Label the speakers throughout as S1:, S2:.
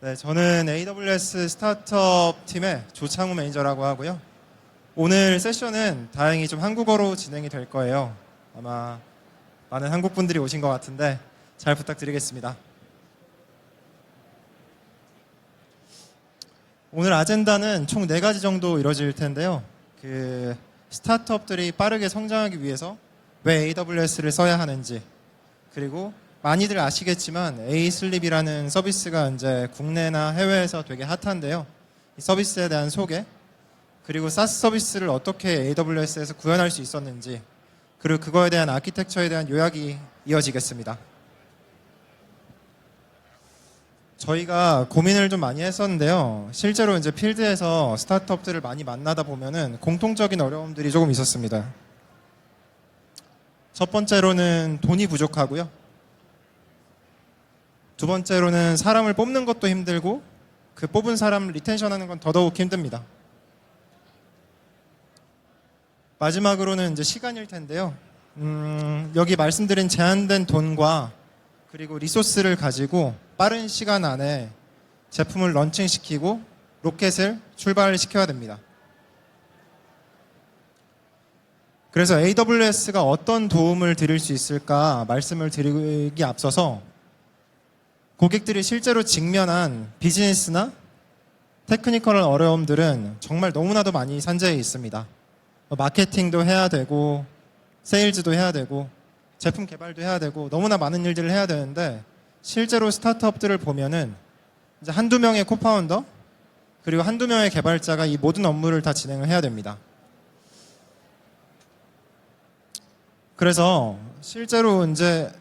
S1: 네, 저는 AWS 스타트업 팀의 조창우 매니저라고 하고요. 오늘 세션은 다행히 좀 한국어로 진행이 될 거예요. 아마 많은 한국 분들이 오신 것 같은데 잘 부탁드리겠습니다. 오늘 아젠다는 총 4가지 정도 이루어질 텐데요. 스타트업들이 빠르게 성장하기 위해서 왜 AWS를 써야 하는지, 그리고 많이들 아시겠지만 A-슬립이라는 서비스가 이제 국내나 해외에서 되게 핫한데요. 이 서비스에 대한 소개, 그리고 SaaS 서비스를 어떻게 AWS에서 구현할 수 있었는지, 그리고 그거에 대한 아키텍처에 대한 요약이 이어지겠습니다. 저희가 고민을 좀 많이 했었는데요. 실제로 이제 필드에서 스타트업들을 많이 만나다 보면은 공통적인 어려움들이 조금 있었습니다. 첫 번째로는 돈이 부족하고요. 두 번째로는 사람을 뽑는 것도 힘들고 그 뽑은 사람 리텐션하는 건 더더욱 힘듭니다. 마지막으로는 이제 시간일 텐데요. 여기 말씀드린 제한된 돈과 그리고 리소스를 가지고 빠른 시간 안에 제품을 런칭시키고 로켓을 출발시켜야 됩니다. 그래서 AWS가 어떤 도움을 드릴 수 있을까 말씀을 드리기 앞서서 고객들이 실제로 직면한 비즈니스나 테크니컬 어려움들은 정말 너무나도 많이 산재해 있습니다. 마케팅도 해야 되고 세일즈도 해야 되고 제품 개발도 해야 되고 너무나 많은 일들을 해야 되는데 실제로 스타트업들을 보면은 이제 한두 명의 코파운더 그리고 한두 명의 개발자가 이 모든 업무를 다 진행을 해야 됩니다. 그래서 실제로 이제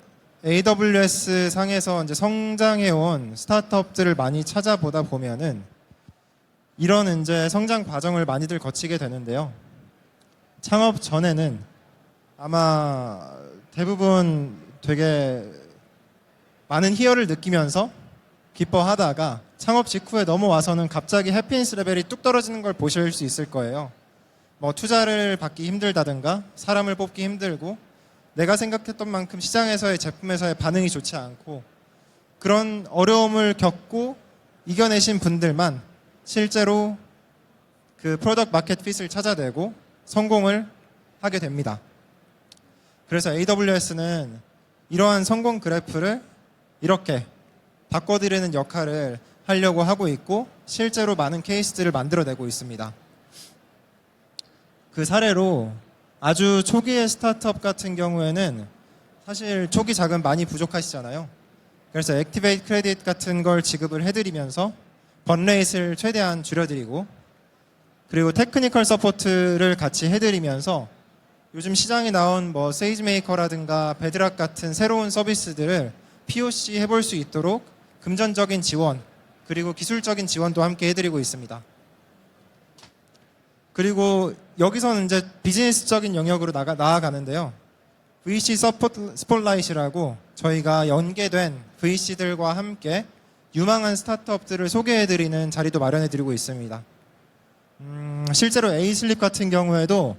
S1: AWS 상에서 이제 성장해온 스타트업들을 많이 찾아보다 보면은 이런 이제 성장 과정을 많이들 거치게 되는데요. 창업 전에는 아마 대부분 되게 많은 희열을 느끼면서 기뻐하다가 창업 직후에 넘어와서는 갑자기 해피니스 레벨이 뚝 떨어지는 걸 보실 수 있을 거예요. 뭐 투자를 받기 힘들다든가 사람을 뽑기 힘들고 내가 생각했던 만큼 시장에서의 제품에서의 반응이 좋지 않고 그런 어려움을 겪고 이겨내신 분들만 실제로 그 프로덕트 마켓 핏을 찾아내고 성공을 하게 됩니다. 그래서 AWS는 이러한 성공 그래프를 이렇게 바꿔드리는 역할을 하려고 하고 있고 실제로 많은 케이스들을 만들어내고 있습니다. 그 사례로 아주 초기의 스타트업 같은 경우에는 사실 초기 자금 많이 부족하시잖아요. 그래서 액티베이트 크레딧 같은 걸 지급을 해드리면서 번레이트를 최대한 줄여드리고 그리고 테크니컬 서포트를 같이 해드리면서 요즘 시장에 나온 뭐 세이지메이커라든가 베드락 같은 새로운 서비스들을 POC 해볼 수 있도록 금전적인 지원 그리고 기술적인 지원도 함께 해드리고 있습니다. 그리고 여기서는 이제 비즈니스적인 영역으로 나아가는데요. VC 서포트 스포트라이트라고 저희가 연계된 VC들과 함께 유망한 스타트업들을 소개해드리는 자리도 마련해드리고 있습니다. 실제로 A-슬립 같은 경우에도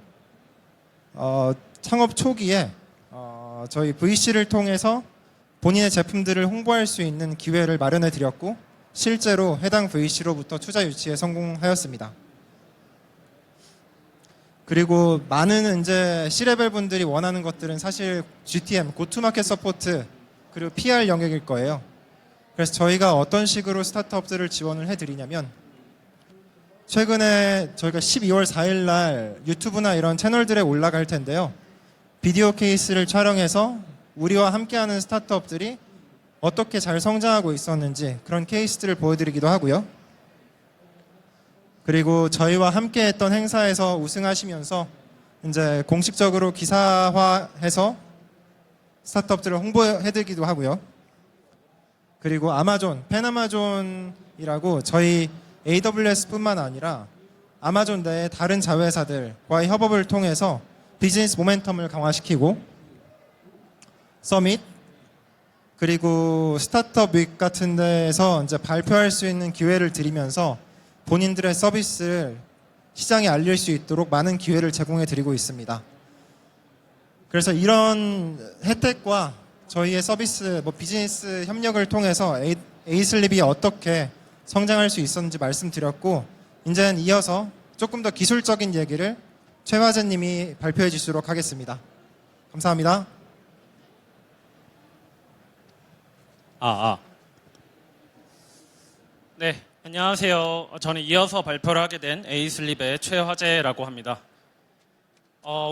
S1: 창업 초기에 저희 VC를 통해서 본인의 제품들을 홍보할 수 있는 기회를 마련해드렸고 실제로 해당 VC로부터 투자 유치에 성공하였습니다. 그리고 많은 이제 C레벨 분들이 원하는 것들은 사실 GTM, 고투마켓 서포트, 그리고 PR 영역일 거예요. 그래서 저희가 어떤 식으로 스타트업들을 지원을 해드리냐면 최근에 저희가 12월 4일 날 유튜브나 이런 채널들에 올라갈 텐데요. 비디오 케이스를 촬영해서 우리와 함께하는 스타트업들이 어떻게 잘 성장하고 있었는지 그런 케이스들을 보여드리기도 하고요. 그리고 저희와 함께 했던 행사에서 우승하시면서 이제 공식적으로 기사화해서 스타트업들을 홍보해드리기도 하고요. 그리고 아마존, 펜아마존이라고 저희 AWS뿐만 아니라 아마존 내의 다른 자회사들과의 협업을 통해서 비즈니스 모멘텀을 강화시키고 서밋 그리고 스타트업 윅 같은 데에서 이제 발표할 수 있는 기회를 드리면서 본인들의 서비스를 시장에 알릴 수 있도록 많은 기회를 제공해 드리고 있습니다. 그래서 이런 혜택과 저희의 서비스, 비즈니스 협력을 통해서 A-슬립이 어떻게 성장할 수 있었는지 말씀드렸고, 이제는 이어서 조금 더 기술적인 얘기를 최화재님이 발표해 주시도록 하겠습니다. 감사합니다.
S2: 네, 안녕하세요. 저는 이어서 발표를 하게 된 에이슬립의 최화재라고 합니다.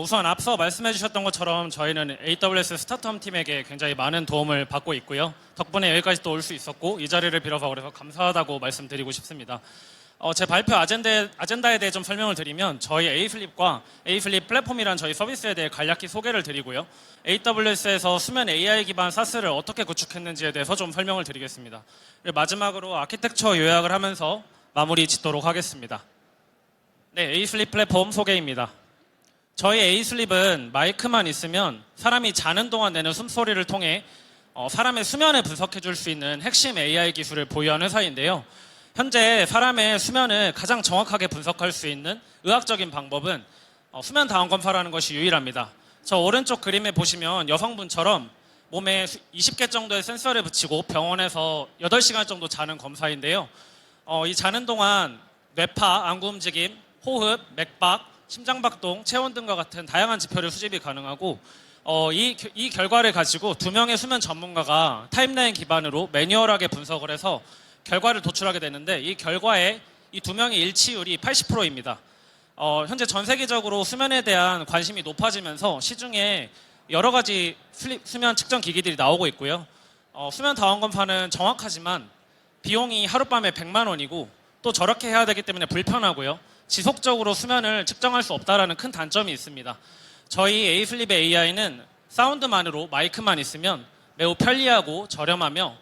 S2: 우선 앞서 말씀해 주셨던 것처럼 저희는 AWS 스타트업 팀에게 굉장히 많은 도움을 받고 있고요. 덕분에 여기까지 또 올 수 있었고 이 자리를 빌어서 그래서 감사하다고 말씀드리고 싶습니다. 제 발표 아젠다에 대해 좀 설명을 드리면 저희 에이플립과 에이플립 플랫폼이란 저희 서비스에 대해 간략히 소개를 드리고요. AWS에서 수면 AI 기반 SaaS를 어떻게 구축했는지에 대해서 좀 설명을 드리겠습니다. 그리고 마지막으로 아키텍처 요약을 하면서 마무리 짓도록 하겠습니다. 네, 에이슬립 플랫폼 소개입니다. 저희 에이슬립은 마이크만 있으면 사람이 자는 동안 내는 숨소리를 통해 사람의 수면을 분석해 줄 수 있는 핵심 AI 기술을 보유한 회사인데요. 현재 사람의 수면을 가장 정확하게 분석할 수 있는 의학적인 방법은 수면 다원 검사라는 것이 유일합니다. 저 오른쪽 그림에 보시면 여성분처럼 몸에 20개 정도의 센서를 붙이고 병원에서 8시간 정도 자는 검사인데요. 이 자는 동안 뇌파, 안구 움직임, 호흡, 맥박, 심장박동, 체온 등과 같은 다양한 지표를 수집이 가능하고 이 결과를 가지고 2명의 수면 전문가가 타임라인 기반으로 매뉴얼하게 분석을 해서 결과를 도출하게 되는데 이 결과에 이 2명의 일치율이 80%입니다. 현재 전 세계적으로 수면에 대한 관심이 높아지면서 시중에 여러 가지 수면 측정 기기들이 나오고 있고요. 수면 다원 검사는 정확하지만 비용이 하룻밤에 100만 원이고 또 저렇게 해야 되기 때문에 불편하고요. 지속적으로 수면을 측정할 수 없다는 큰 단점이 있습니다. 저희 에이슬립의 AI는 사운드만으로 마이크만 있으면 매우 편리하고 저렴하며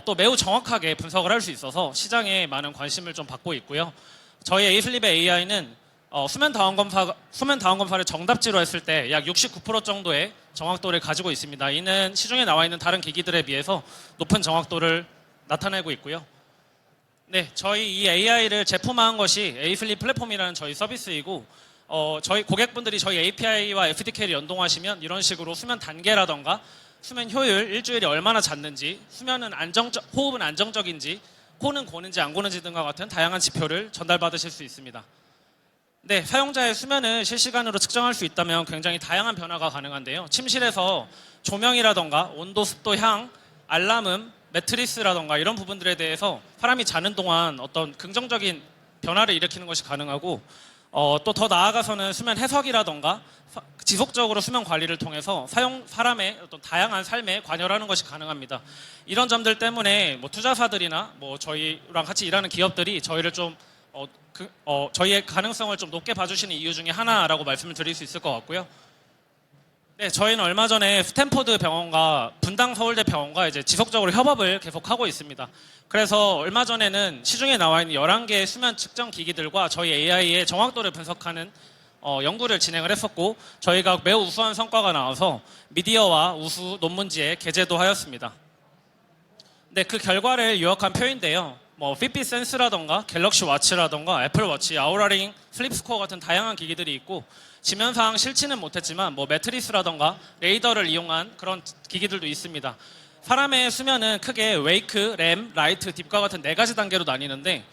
S2: 또 매우 정확하게 분석을 할 수 있어서 시장에 많은 관심을 좀 받고 있고요. 저희 에이슬립의 AI는 수면 다원 검사를 정답지로 했을 때 약 69% 정도의 정확도를 가지고 있습니다. 이는 시중에 나와 있는 다른 기기들에 비해서 높은 정확도를 나타내고 있고요. 네, 저희 이 AI를 제품화한 것이 에이슬립 플랫폼이라는 저희 서비스이고 저희 고객분들이 저희 API와 SDK를 연동하시면 이런 식으로 수면 단계라던가 수면 효율, 일주일에 얼마나 잤는지, 호흡은 안정적인지, 코는 고는지 안 고는지 등과 같은 다양한 지표를 전달받으실 수 있습니다. 네, 사용자의 수면을 실시간으로 측정할 수 있다면 굉장히 다양한 변화가 가능한데요. 침실에서 조명이라던가 온도, 습도, 향, 알람음, 매트리스라던가 이런 부분들에 대해서 사람이 자는 동안 어떤 긍정적인 변화를 일으키는 것이 가능하고 또 더 나아가서는 수면 해석이라던가 지속적으로 수면 관리를 통해서 사람의 어떤 다양한 삶에 관여를 하는 것이 가능합니다. 이런 점들 때문에 투자사들이나 저희랑 같이 일하는 기업들이 저희를 좀 저희의 가능성을 좀 높게 봐주시는 이유 중에 하나라고 말씀을 드릴 수 있을 것 같고요. 네, 저희는 얼마 전에 스탠포드 병원과 분당 서울대 병원과 이제 지속적으로 협업을 계속하고 있습니다. 그래서 얼마 전에는 시중에 나와 있는 11개의 수면 측정 기기들과 저희 AI의 정확도를 분석하는 연구를 진행을 했었고 저희가 매우 우수한 성과가 나와서 미디어와 우수 논문지에 게재도 하였습니다. 네, 그 결과를 요약한 표인데요. 핏빗 센스라던가 갤럭시 워치라던가 애플 워치, 아우라링, 슬립스코어 같은 다양한 기기들이 있고 지면상 실지는 못했지만 매트리스라던가 레이더를 이용한 그런 기기들도 있습니다. 사람의 수면은 크게 웨이크, 램, 라이트, 딥과 같은 4가지 단계로 나뉘는데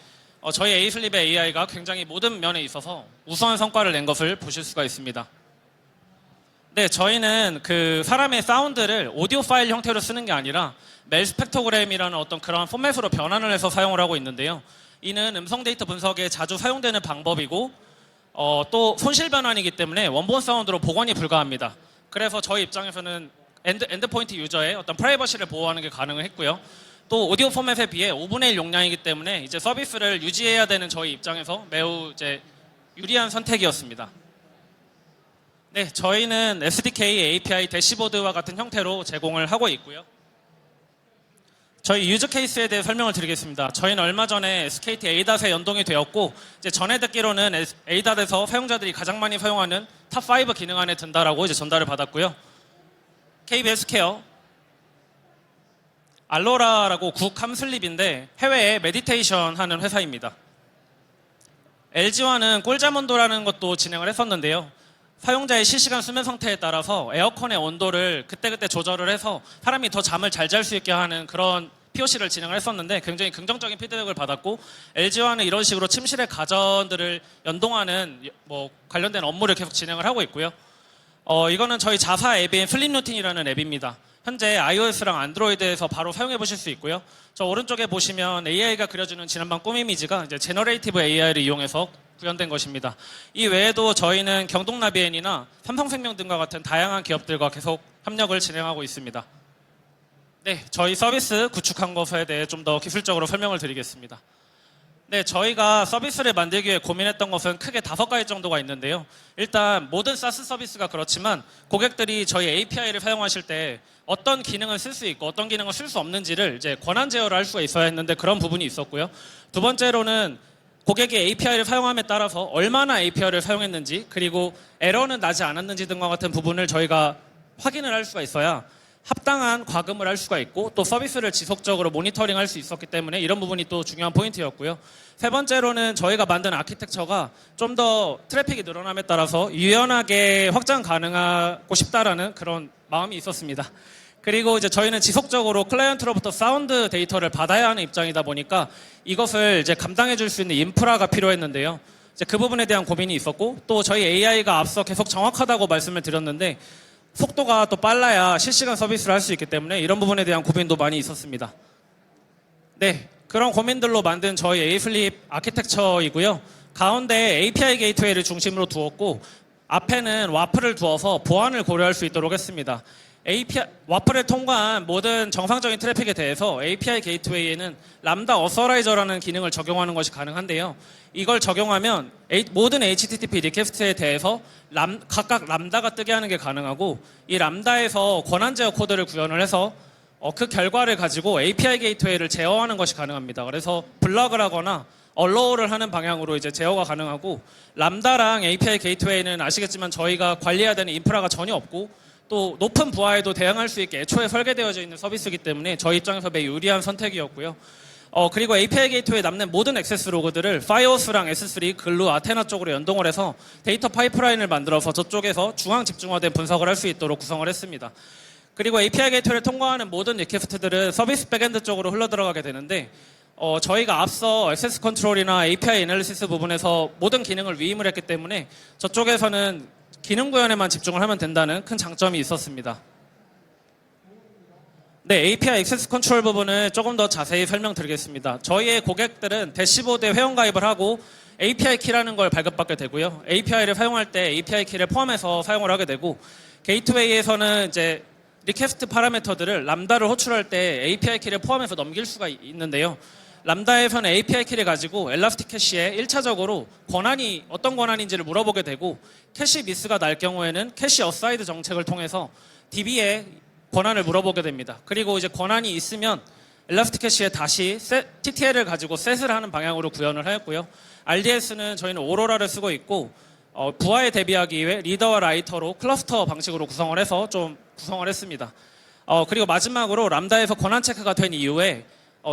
S2: 저희 에이슬립의 AI가 굉장히 모든 면에 있어서 우수한 성과를 낸 것을 보실 수가 있습니다. 네, 저희는 그 사람의 사운드를 오디오 파일 형태로 쓰는 게 아니라 멜 스펙트로그램이라는 어떤 그런 포맷으로 변환을 해서 사용을 하고 있는데요. 이는 음성 데이터 분석에 자주 사용되는 방법이고 또 손실 변환이기 때문에 원본 사운드로 복원이 불가합니다. 그래서 저희 입장에서는 엔드포인트 유저의 어떤 프라이버시를 보호하는 게 가능했고요. 또 오디오 포맷에 비해 5분의 1 용량이기 때문에 이제 서비스를 유지해야 되는 저희 입장에서 매우 이제 유리한 선택이었습니다. 네, 저희는 SDK, API, 대시보드와 같은 형태로 제공을 하고 있고요. 저희 유저 케이스에 대해 설명을 드리겠습니다. 저희는 얼마 전에 SKT ADAS에 연동이 되었고 이제 전에 듣기로는 ADAS에서 사용자들이 가장 많이 사용하는 탑5 기능 안에 든다라고 이제 전달을 받았고요. KBS 케어, 알로라라고 국함슬립인데 해외에 메디테이션 하는 회사입니다. LG화는 꿀잠온도라는 것도 진행을 했었는데요. 사용자의 실시간 수면 상태에 따라서 에어컨의 온도를 그때그때 조절을 해서 사람이 더 잠을 잘 잘 수 있게 하는 그런 POC를 진행을 했었는데 굉장히 긍정적인 피드백을 받았고 LG화는 이런 식으로 침실의 가전들을 연동하는 뭐 관련된 업무를 계속 진행을 하고 있고요. 이거는 저희 자사 앱인 플립루틴이라는 앱입니다. 현재 iOS랑 안드로이드에서 바로 사용해 보실 수 있고요. 저 오른쪽에 보시면 AI가 그려주는 지난번 꿈 이미지가 이제 제너레이티브 AI를 이용해서 구현된 것입니다. 이 외에도 저희는 경동나비엔이나 삼성생명 등과 같은 다양한 기업들과 계속 협력을 진행하고 있습니다. 네, 저희 서비스 구축한 것에 대해 좀 더 기술적으로 설명을 드리겠습니다. 네, 저희가 서비스를 만들기 위해 고민했던 것은 크게 5가지 정도가 있는데요. 일단 모든 SaaS 서비스가 그렇지만 고객들이 저희 API를 사용하실 때 어떤 기능을 쓸 수 있고 어떤 기능을 쓸 수 없는지를 이제 권한 제어를 할 수가 있어야 했는데 그런 부분이 있었고요. 두 번째로는 고객이 API를 사용함에 따라서 얼마나 API를 사용했는지 그리고 에러는 나지 않았는지 등과 같은 부분을 저희가 확인을 할 수가 있어야 합당한 과금을 할 수가 있고 또 서비스를 지속적으로 모니터링할 수 있었기 때문에 이런 부분이 또 중요한 포인트였고요. 세 번째로는 저희가 만든 아키텍처가 좀 더 트래픽이 늘어남에 따라서 유연하게 확장 가능하고 싶다라는 그런 마음이 있었습니다. 그리고 이제 저희는 지속적으로 클라이언트로부터 사운드 데이터를 받아야 하는 입장이다 보니까 이것을 이제 감당해 줄 수 있는 인프라가 필요했는데요. 이제 그 부분에 대한 고민이 있었고 또 저희 AI가 앞서 계속 정확하다고 말씀을 드렸는데 속도가 또 빨라야 실시간 서비스를 할 수 있기 때문에 이런 부분에 대한 고민도 많이 있었습니다. 네, 그런 고민들로 만든 저희 에이플립 아키텍처이고요. 가운데 API 게이트웨이를 중심으로 두었고 앞에는 와플을 두어서 보안을 고려할 수 있도록 했습니다. 와플을 통과한 모든 정상적인 트래픽에 대해서 API 게이트웨이에는 람다 어서라이저라는 기능을 적용하는 것이 가능한데요. 이걸 적용하면 모든 HTTP 리퀘스트에 대해서 각각 람다가 뜨게 하는 게 가능하고 이 람다에서 권한 제어 코드를 구현을 해서 그 결과를 가지고 API 게이트웨이를 제어하는 것이 가능합니다. 그래서 블럭을 하거나 allow를 하는 방향으로 이제 제어가 가능하고 람다랑 API 게이트웨이는 아시겠지만 저희가 관리해야 되는 인프라가 전혀 없고 또 높은 부하에도 대응할 수 있게 애초에 설계되어져 있는 서비스이기 때문에 저희 입장에서 매우 유리한 선택이었고요. 그리고 API 게이트웨이에 남는 모든 액세스 로그들을 파이오스랑 S3, 글루, 아테나 쪽으로 연동을 해서 데이터 파이프라인을 만들어서 저쪽에서 중앙 집중화된 분석을 할 수 있도록 구성을 했습니다. 그리고 API 게이트웨이를 통과하는 모든 리퀘스트들은 서비스 백엔드 쪽으로 흘러들어가게 되는데 저희가 앞서 액세스 컨트롤이나 API 애널리시스 부분에서 모든 기능을 위임을 했기 때문에 저쪽에서는 기능 구현에만 집중을 하면 된다는 큰 장점이 있었습니다. 네, API 액세스 컨트롤 부분을 조금 더 자세히 설명드리겠습니다. 저희의 고객들은 대시보드에 회원가입을 하고 API 키라는 걸 발급받게 되고요. API를 사용할 때 API 키를 포함해서 사용을 하게 되고 게이트웨이에서는 이제 리퀘스트 파라미터들을 람다를 호출할 때 API 키를 포함해서 넘길 수가 있는데요. 람다에서는 API 키를 가지고 엘라스틱 캐시에 1차적으로 권한이 어떤 권한인지를 물어보게 되고 캐시 미스가 날 경우에는 캐시 어사이드 정책을 통해서 DB에 권한을 물어보게 됩니다. 그리고 이제 권한이 있으면 엘라스틱 캐시에 다시 TTL을 가지고 셋을 하는 방향으로 구현을 하였고요. RDS는 저희는 오로라를 쓰고 있고 부하에 대비하기 위해 리더와 라이터로 클러스터 방식으로 구성을 해서 좀 구성을 했습니다. 그리고 마지막으로 람다에서 권한 체크가 된 이후에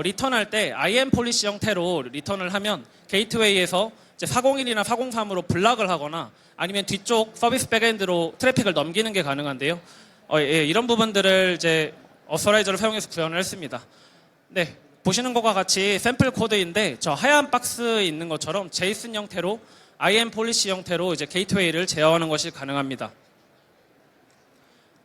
S2: 리턴할 때 IAM 폴리시 형태로 리턴을 하면 게이트웨이에서 이제 401이나 403으로 블락을 하거나 아니면 뒤쪽 서비스 백엔드로 트래픽을 넘기는 게 가능한데요. 이런 부분들을 이제 어서라이저를 사용해서 구현을 했습니다. 네, 보시는 것과 같이 샘플 코드인데 저 하얀 박스에 있는 것처럼 제이슨 형태로 IAM 폴리시 형태로 이제 게이트웨이를 제어하는 것이 가능합니다.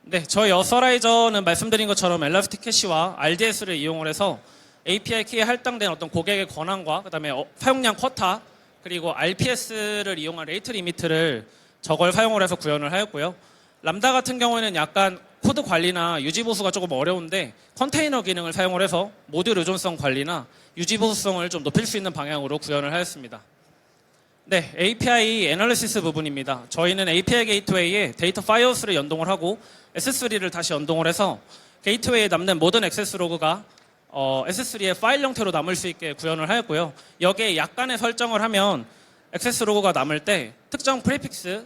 S2: 네, 저희 어서라이저는 말씀드린 것처럼 엘라스틱 캐시와 RDS를 이용을 해서 API 키에 할당된 어떤 고객의 권한과 그다음에 사용량 쿼타 그리고 RPS를 이용한 레이트 리미트를 저걸 사용을 해서 구현을 하였고요. 람다 같은 경우에는 약간 코드 관리나 유지 보수가 조금 어려운데 컨테이너 기능을 사용을 해서 모듈 의존성 관리나 유지 보수성을 좀 높일 수 있는 방향으로 구현을 하였습니다. 네, API 애널리시스 부분입니다. 저희는 API 게이트웨이에 데이터 파이오스를 연동을 하고 S3를 다시 연동을 해서 게이트웨이에 남는 모든 액세스 로그가 S3의 파일 형태로 남을 수 있게 구현을 하였고요. 여기에 약간의 설정을 하면 액세스 로그가 남을 때 특정 프리픽스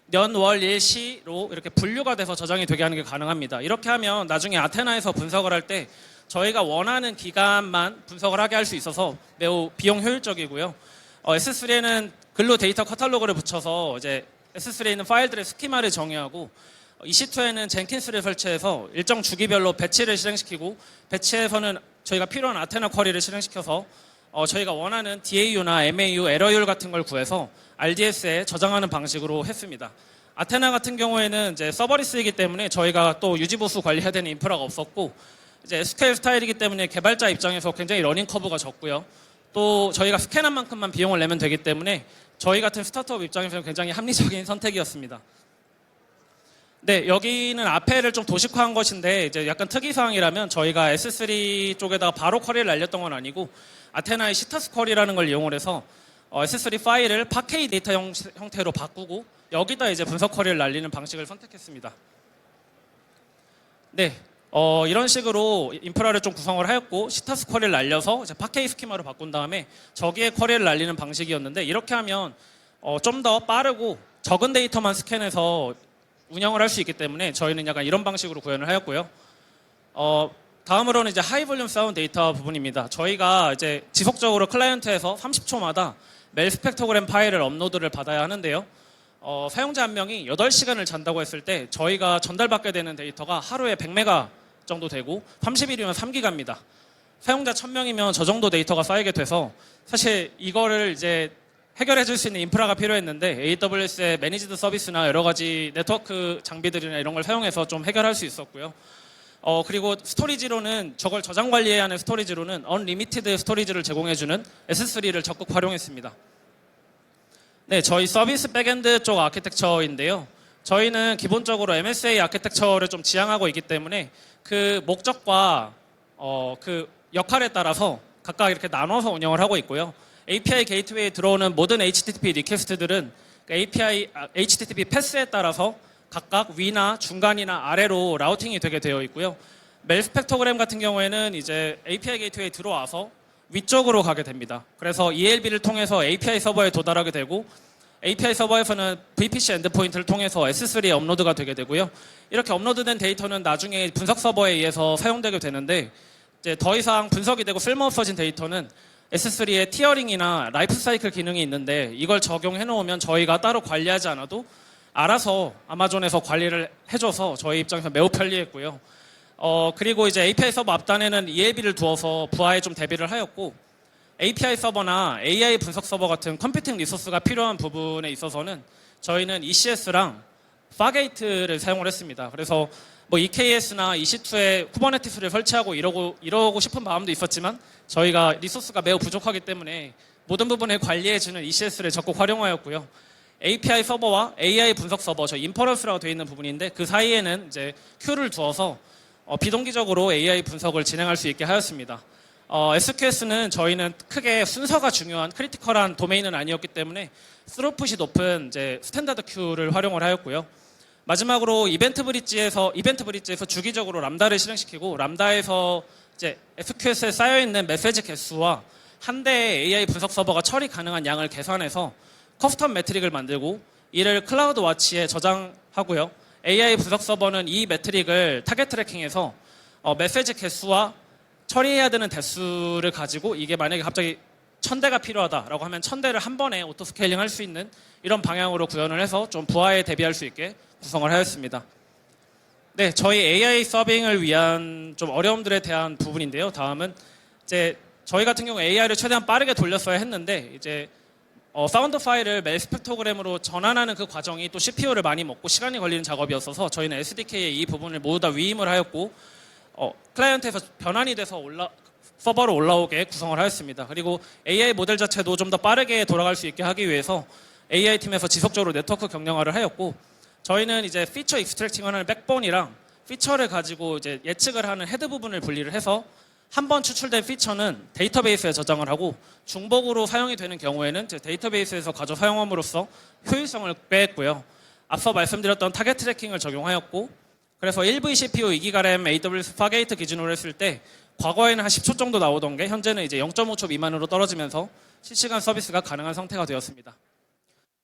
S2: 년, 월, 일, 시로 이렇게 분류가 돼서 저장이 되게 하는 게 가능합니다. 이렇게 하면 나중에 아테나에서 분석을 할 때 저희가 원하는 기간만 분석을 하게 할 수 있어서 매우 비용 효율적이고요. S3에는 글로 데이터 카탈로그를 붙여서 이제 S3에 있는 파일들의 스키마를 정의하고 EC2에는 젠킨스를 설치해서 일정 주기별로 배치를 실행시키고 배치에서는 저희가 필요한 아테나 쿼리를 실행시켜서 저희가 원하는 DAU나 MAU, 에러율 같은 걸 구해서 RDS에 저장하는 방식으로 했습니다. 아테나 같은 경우에는 이제 서버리스이기 때문에 저희가 또 유지보수 관리해야 되는 인프라가 없었고 이제 SQL 스타일이기 때문에 개발자 입장에서 굉장히 러닝 커브가 적고요. 또 저희가 스캔한 만큼만 비용을 내면 되기 때문에 저희 같은 스타트업 입장에서는 굉장히 합리적인 선택이었습니다. 네, 여기는 앞에를 좀 도식화한 것인데 이제 약간 특이사항이라면 저희가 S3 쪽에다가 바로 쿼리를 날렸던 건 아니고 아테나의 시타스 쿼리라는 걸 이용을 해서 S3 파일을 파케이 데이터 형태로 바꾸고 여기다 이제 분석 쿼리를 날리는 방식을 선택했습니다. 네, 이런 식으로 인프라를 좀 구성을 하였고 시타스 쿼리를 날려서 이제 파케이 스키마로 바꾼 다음에 저기에 쿼리를 날리는 방식이었는데 이렇게 하면 좀 더 빠르고 적은 데이터만 스캔해서 운영을 할 수 있기 때문에 저희는 약간 이런 방식으로 구현을 하였고요. 다음으로는 이제 하이 볼륨 사운드 데이터 부분입니다. 저희가 이제 지속적으로 클라이언트에서 30초마다 멜 스펙트로그램 파일을 업로드를 받아야 하는데요. 사용자 한 명이 8시간을 잔다고 했을 때 저희가 전달받게 되는 데이터가 하루에 100메가 정도 되고 30일이면 3기가입니다. 사용자 1000명이면 저 정도 데이터가 쌓이게 돼서 사실 이거를 이제 해결해 줄 수 있는 인프라가 필요했는데 AWS의 매니지드 서비스나 여러 가지 네트워크 장비들이나 이런 걸 사용해서 좀 해결할 수 있었고요. 그리고 스토리지로는 저걸 저장 관리해야 하는 스토리지로는 언리미티드 스토리지를 제공해주는 S3를 적극 활용했습니다. 네, 저희 서비스 백엔드 쪽 아키텍처인데요. 저희는 기본적으로 MSA 아키텍처를 좀 지향하고 있기 때문에 그 목적과 그 역할에 따라서 각각 이렇게 나눠서 운영을 하고 있고요. API 게이트웨이에 들어오는 모든 HTTP 리퀘스트들은 HTTP 패스에 따라서 각각 위나 중간이나 아래로 라우팅이 되게 되어 있고요. 멜 스펙트로그램 같은 경우에는 이제 API 게이트웨이에 들어와서 위쪽으로 가게 됩니다. 그래서 ELB를 통해서 API 서버에 도달하게 되고 API 서버에서는 VPC 엔드포인트를 통해서 S3에 업로드가 되게 되고요. 이렇게 업로드된 데이터는 나중에 분석 서버에 의해서 사용되게 되는데 이제 더 이상 분석이 되고 쓸모없어진 데이터는 S3의 티어링이나 라이프 사이클 기능이 있는데 이걸 적용해 놓으면 저희가 따로 관리하지 않아도 알아서 아마존에서 관리를 해줘서 저희 입장에서 매우 편리했고요. 그리고 이제 API 서버 앞단에는 ELB를 두어서 부하에 좀 대비를 하였고 API 서버나 AI 분석 서버 같은 컴퓨팅 리소스가 필요한 부분에 있어서는 저희는 ECS랑 파게이트를 사용을 했습니다. 그래서 뭐 EKS나 EC2에 쿠버네티스를 설치하고 이러고 싶은 마음도 있었지만 저희가 리소스가 매우 부족하기 때문에 모든 부분을 관리해주는 ECS를 적극 활용하였고요. API 서버와 AI 분석 서버, 저 인퍼런스라고 되어 있는 부분인데 그 사이에는 이제 Q를 두어서 비동기적으로 AI 분석을 진행할 수 있게 하였습니다. SQS는 저희는 크게 순서가 중요한 크리티컬한 도메인은 아니었기 때문에 스루풋이 높은 이제 스탠다드 큐를 활용을 하였고요. 마지막으로 이벤트 브릿지에서 주기적으로 람다를 실행시키고 람다에서 이제 SQS에 쌓여 있는 메시지 개수와 한 대의 AI 분석 서버가 처리 가능한 양을 계산해서 커스텀 매트릭을 만들고 이를 클라우드 와치에 저장하고요. AI 분석 서버는 이 매트릭을 타겟 트래킹해서 메시지 개수와 처리해야 되는 대수를 가지고 이게 만약에 갑자기 1000대가 필요하다라고 하면 1000대를 한 번에 오토 스케일링 할 수 있는 이런 방향으로 구현을 해서 좀 부하에 대비할 수 있게 구성을 하였습니다. 네, 저희 AI 서빙을 위한 좀 어려움들에 대한 부분인데요. 다음은 이제 저희 같은 경우 AI를 최대한 빠르게 돌렸어야 했는데 이제 사운드 파일을 멜 스펙트로그램으로 전환하는 그 과정이 또 CPU를 많이 먹고 시간이 걸리는 작업이었어서 저희는 SDK에 이 부분을 모두 다 위임을 하였고 클라이언트에서 변환이 돼서 서버로 올라오게 구성을 하였습니다. 그리고 AI 모델 자체도 좀 더 빠르게 돌아갈 수 있게 하기 위해서 AI 팀에서 지속적으로 네트워크 경량화를 하였고 저희는 이제 피처 익스트랙팅하는 백본이랑 피처를 가지고 이제 예측을 하는 헤드 부분을 분리를 해서 한 번 추출된 피처는 데이터베이스에 저장을 하고 중복으로 사용이 되는 경우에는 데이터베이스에서 가져 사용함으로써 효율성을 빼했고요. 앞서 말씀드렸던 타겟 트래킹을 적용하였고 그래서 1V CPU 2GB 램 AWS 파게이트 기준으로 했을 때 과거에는 한 10초 정도 나오던 게 현재는 이제 0.5초 미만으로 떨어지면서 실시간 서비스가 가능한 상태가 되었습니다.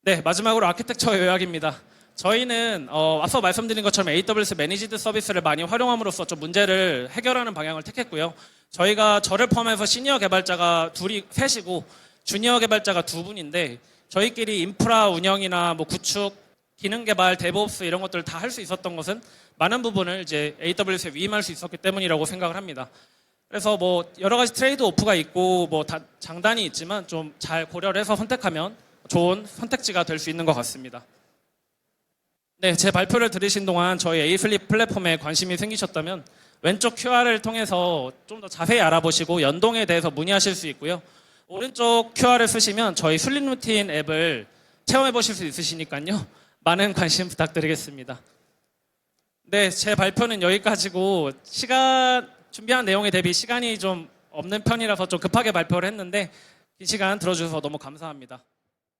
S2: 네, 마지막으로 아키텍처 요약입니다. 저희는 앞서 말씀드린 것처럼 AWS 매니지드 서비스를 많이 활용함으로써 좀 문제를 해결하는 방향을 택했고요. 저희가 저를 포함해서 시니어 개발자가 셋이고 주니어 개발자가 2분인데 저희끼리 인프라 운영이나 뭐 구축, 기능 개발, 데브옵스 이런 것들을 다 할 수 있었던 것은 많은 부분을 이제 AWS에 위임할 수 있었기 때문이라고 생각을 합니다. 그래서 뭐 여러 가지 트레이드 오프가 있고 뭐 장단이 있지만 좀 잘 고려를 해서 선택하면 좋은 선택지가 될 수 있는 것 같습니다. 네, 제 발표를 들으신 동안 저희 에이슬립 플랫폼에 관심이 생기셨다면 왼쪽 QR을 통해서 좀 더 자세히 알아보시고 연동에 대해서 문의하실 수 있고요. 오른쪽 QR을 쓰시면 저희 슬립 루틴 앱을 체험해 보실 수 있으시니까요. 많은 관심 부탁드리겠습니다. 네, 제 발표는 여기까지고 준비한 내용에 대비 시간이 좀 없는 편이라서 좀 급하게 발표를 했는데 긴 시간 들어주셔서 너무 감사합니다.